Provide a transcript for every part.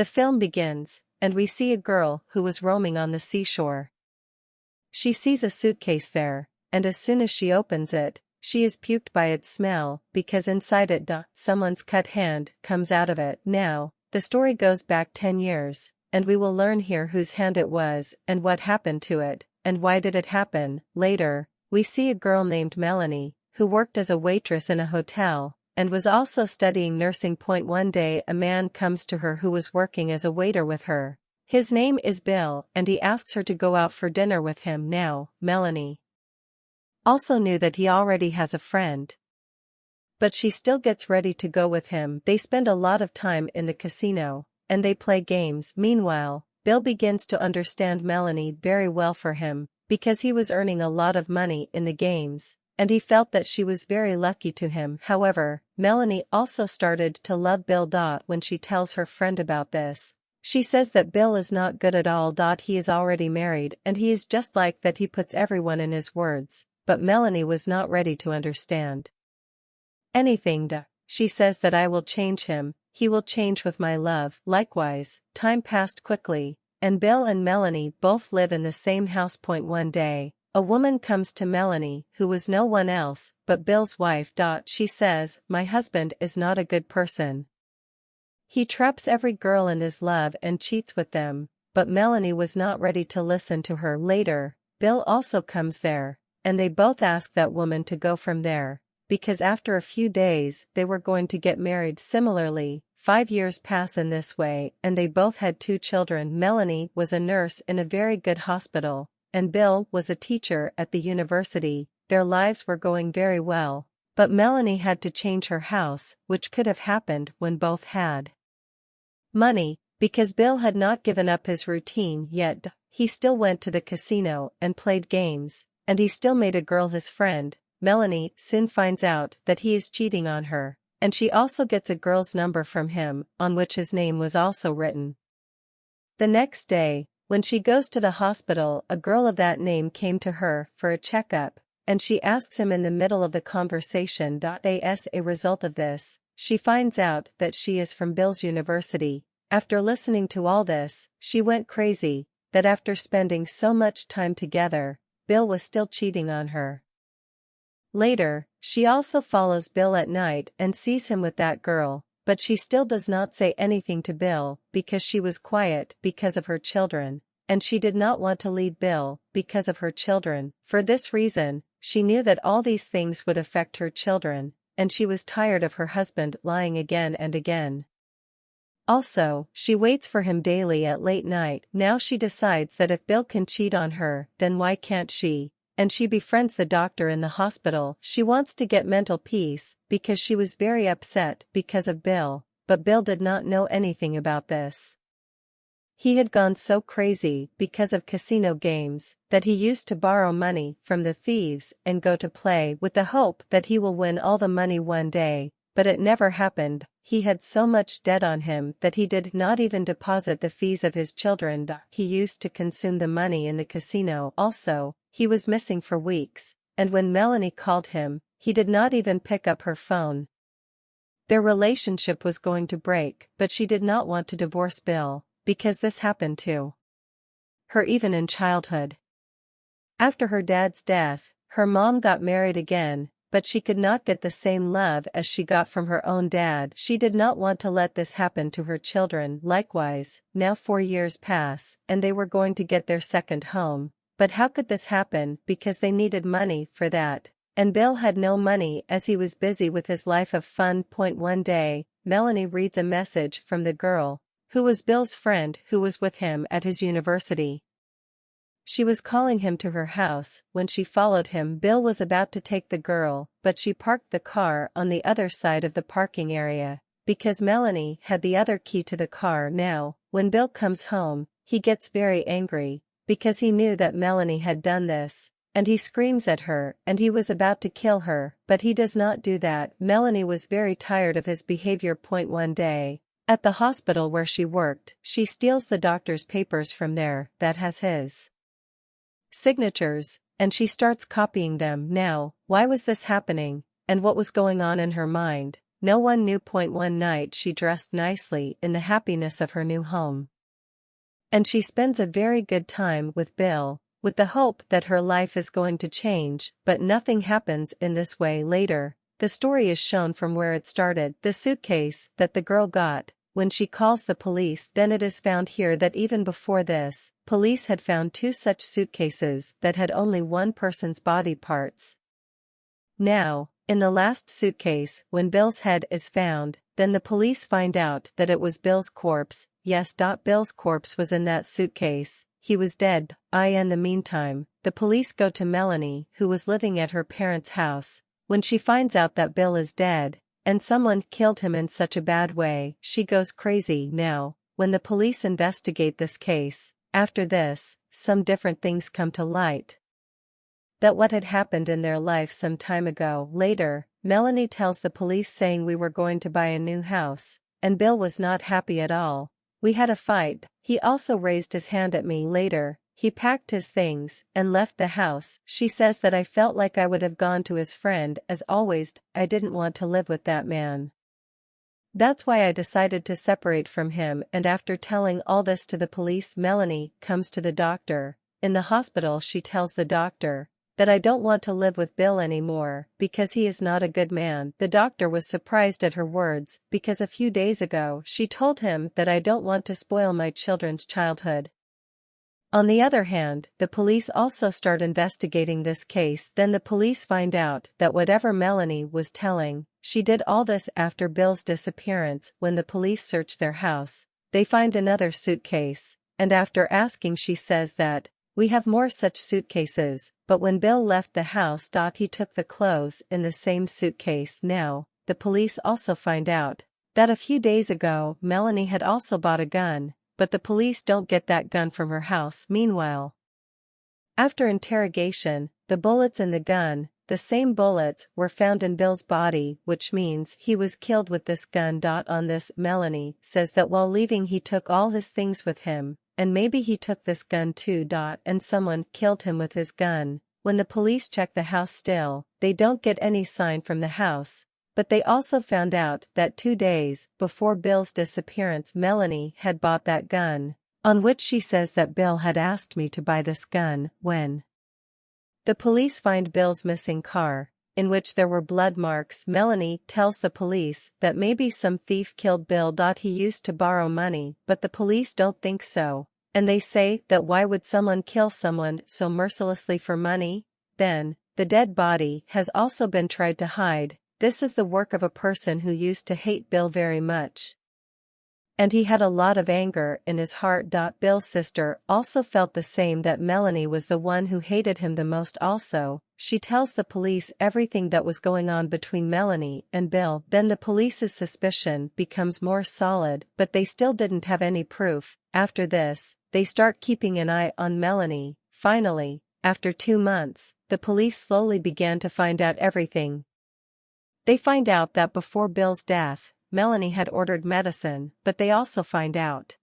The film begins, and we see a girl who was roaming on the seashore. She sees a suitcase there, and as soon as she opens it, she is puked by its smell, because inside it someone's cut hand comes out of it. Now, the story goes back 10 years, and we will learn here whose hand it was, and what happened to it, and why did it happen. Later, we see a girl named Melanie, who worked as a waitress in a hotel, and was also studying nursing. One day a man comes to her who was working as a waiter with her. His name is Bill, and he asks her to go out for dinner with him. Now, Melanie also knew that he already has a friend, but she still gets ready to go with him. They spend a lot of time in the casino, and they play games. Meanwhile, Bill begins to understand Melanie very well for him, because he was earning a lot of money in the games, and he felt that she was very lucky to him. However, Melanie also started to love Bill. When she tells her friend about this, she says that Bill is not good at all. He is already married and he is just like that. He puts everyone in his words, but Melanie was not ready to understand anything. She says that I will change him, he will change with my love. Likewise, time passed quickly, and Bill and Melanie both live in the same house. One day, a woman comes to Melanie who was no one else but Bill's wife. She says, "My husband is not a good person. He traps every girl in his love and cheats with them," but Melanie was not ready to listen to her. Later, Bill also comes there, and they both ask that woman to go from there, because after a few days they were going to get married. Similarly, 5 years pass in this way, and they both had 2 children. Melanie was a nurse in a very good hospital, and Bill was a teacher at the university. Their lives were going very well, but Melanie had to change her house, which could have happened when both had money, because Bill had not given up his routine yet. He still went to the casino and played games, and he still made a girl his friend. Melanie soon finds out that he is cheating on her, and she also gets a girl's number from him, on which his name was also written. The next day, when she goes to the hospital, a girl of that name came to her for a checkup, and she asks him in the middle of the conversation. As a result of this, she finds out that she is from Bill's university. After listening to all this, she went crazy, that after spending so much time together, Bill was still cheating on her. Later, she also follows Bill at night and sees him with that girl, but she still does not say anything to Bill because she was quiet because of her children, and she did not want to leave Bill because of her children. For this reason, she knew that all these things would affect her children, and she was tired of her husband lying again and again. Also, she waits for him daily at late night. Now she decides that if Bill can cheat on her, then why can't she? And she befriends the doctor in the hospital. She wants to get mental peace, because she was very upset because of Bill, but Bill did not know anything about this. He had gone so crazy because of casino games, that he used to borrow money from the thieves and go to play with the hope that he will win all the money one day, but it never happened. He had so much debt on him that he did not even deposit the fees of his children. He used to consume the money in the casino. Also, he was missing for weeks, and when Melanie called him, he did not even pick up her phone. Their relationship was going to break, but she did not want to divorce Bill, because this happened to her even in childhood. After her dad's death, her mom got married again, but she could not get the same love as she got from her own dad. She did not want to let this happen to her children. Likewise, now 4 years pass, and they were going to get their second home. But how could this happen? Because they needed money for that, and Bill had no money as he was busy with his life of fun. One day, Melanie reads a message from the girl, who was Bill's friend who was with him at his university. She was calling him to her house. When she followed him, Bill was about to take the girl, but she parked the car on the other side of the parking area, because Melanie had the other key to the car. Now, when Bill comes home, he gets very angry, because he knew that Melanie had done this, and he screams at her, and he was about to kill her, but he does not do that. Melanie was very tired of his behavior. One day, at the hospital where she worked, she steals the doctor's papers from there that has his signatures, and she starts copying them. Now, why was this happening, and what was going on in her mind? no one knew. One night she dressed nicely in the happiness of her new home. And she spends a very good time with Bill, with the hope that her life is going to change, but nothing happens in this way later. The story is shown from where it started, the suitcase that the girl got. When she calls the police, then it is found here that even before this, police had found 2 such suitcases that had only one person's body parts. Now, in the last suitcase, when Bill's head is found, then the police find out that it was Bill's corpse. Yes, Bill's corpse was in that suitcase. He was dead. In the meantime, the police go to Melanie, who was living at her parents' house. When she finds out that Bill is dead, and someone killed him in such a bad way, she goes crazy. Now, when the police investigate this case, after this, some different things come to light. That what had happened in their life some time ago. Later, Melanie tells the police saying we were going to buy a new house, and Bill was not happy at all. We had a fight. He also raised his hand at me. Later, he packed his things and left the house. She says that I felt like I would have gone to his friend as always. I didn't want to live with that man. That's why I decided to separate from him. And after telling all this to the police, Melanie comes to the doctor. In the hospital she tells the doctor that I don't want to live with Bill anymore because he is not a good man. The doctor was surprised at her words because a few days ago she told him that I don't want to spoil my children's childhood. On the other hand, the police also start investigating this case. Then the police find out that whatever Melanie was telling, she did all this after Bill's disappearance. When the police search their house, they find another suitcase, and after asking she says that, we have more such suitcases, but when Bill left the house, he took the clothes in the same suitcase. Now, the police also find out that a few days ago Melanie had also bought a gun, but the police don't get that gun from her house. Meanwhile, after interrogation, the bullets in the gun, the same bullets, were found in Bill's body, which means he was killed with this gun. On this, Melanie says that while leaving he took all his things with him, and maybe he took this gun too. And someone killed him with his gun. When the police check the house still, they don't get any sign from the house. But they also found out that 2 days before Bill's disappearance Melanie had bought that gun, on which she says that Bill had asked me to buy this gun. When the police find Bill's missing car, in which there were blood marks, Melanie tells the police that maybe some thief killed Bill. He used to borrow money, but the police don't think so, and they say that why would someone kill someone so mercilessly for money? Then, the dead body has also been tried to hide. This is the work of a person who used to hate Bill very much, and he had a lot of anger in his heart. Bill's sister also felt the same, that Melanie was the one who hated him the most. Also, she tells the police everything that was going on between Melanie and Bill. Then the police's suspicion becomes more solid, but they still didn't have any proof. After this, they start keeping an eye on Melanie. Finally, after 2 months, the police slowly began to find out everything. They find out that before Bill's death, Melanie had ordered medicine, but they also find out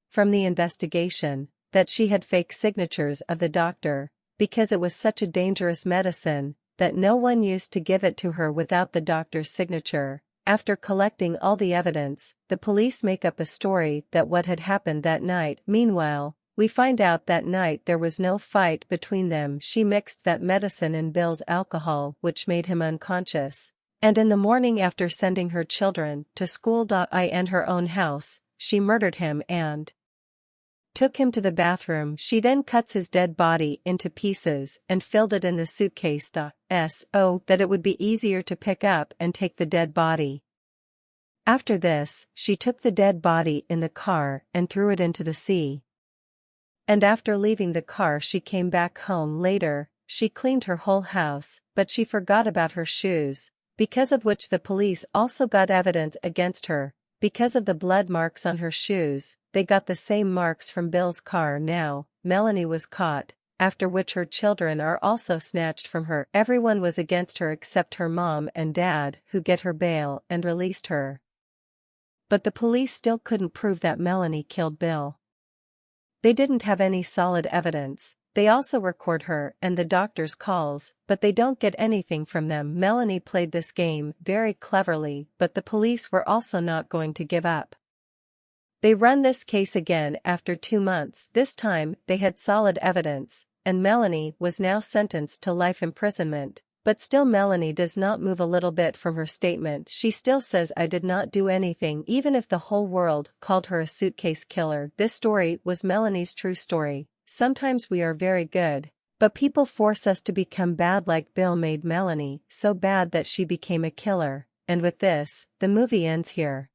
from the investigation that she had fake signatures of the doctor, because it was such a dangerous medicine that no one used to give it to her without the doctor's signature. After collecting all the evidence, the police make up a story that what had happened that night. Meanwhile, we find out that night there was no fight between them. She mixed that medicine in Bill's alcohol, which made him unconscious. And in the morning, after sending her children to school and her own house, she murdered him and took him to the bathroom. She then cuts his dead body into pieces and filled it in the suitcase so that it would be easier to pick up and take the dead body. After this, she took the dead body in the car and threw it into the sea. And after leaving the car, she came back home. Later, she cleaned her whole house, but she forgot about her shoes, because of which the police also got evidence against her. Because of the blood marks on her shoes, they got the same marks from Bill's car. Now, Melanie was caught, after which her children are also snatched from her. Everyone was against her except her mom and dad, who get her bail and released her. But the police still couldn't prove that Melanie killed Bill. They didn't have any solid evidence, They also record her and the doctor's calls, but they don't get anything from them. Melanie played this game very cleverly, but the police were also not going to give up. They run this case again after 2 months. This time, they had solid evidence, and Melanie was now sentenced to life imprisonment. But still Melanie does not move a little bit from her statement. She still says, "I did not do anything," even if the whole world called her a suitcase killer. This story was Melanie's true story. Sometimes we are very good, but people force us to become bad, like Bill made Melanie so bad that she became a killer. And with this, the movie ends here.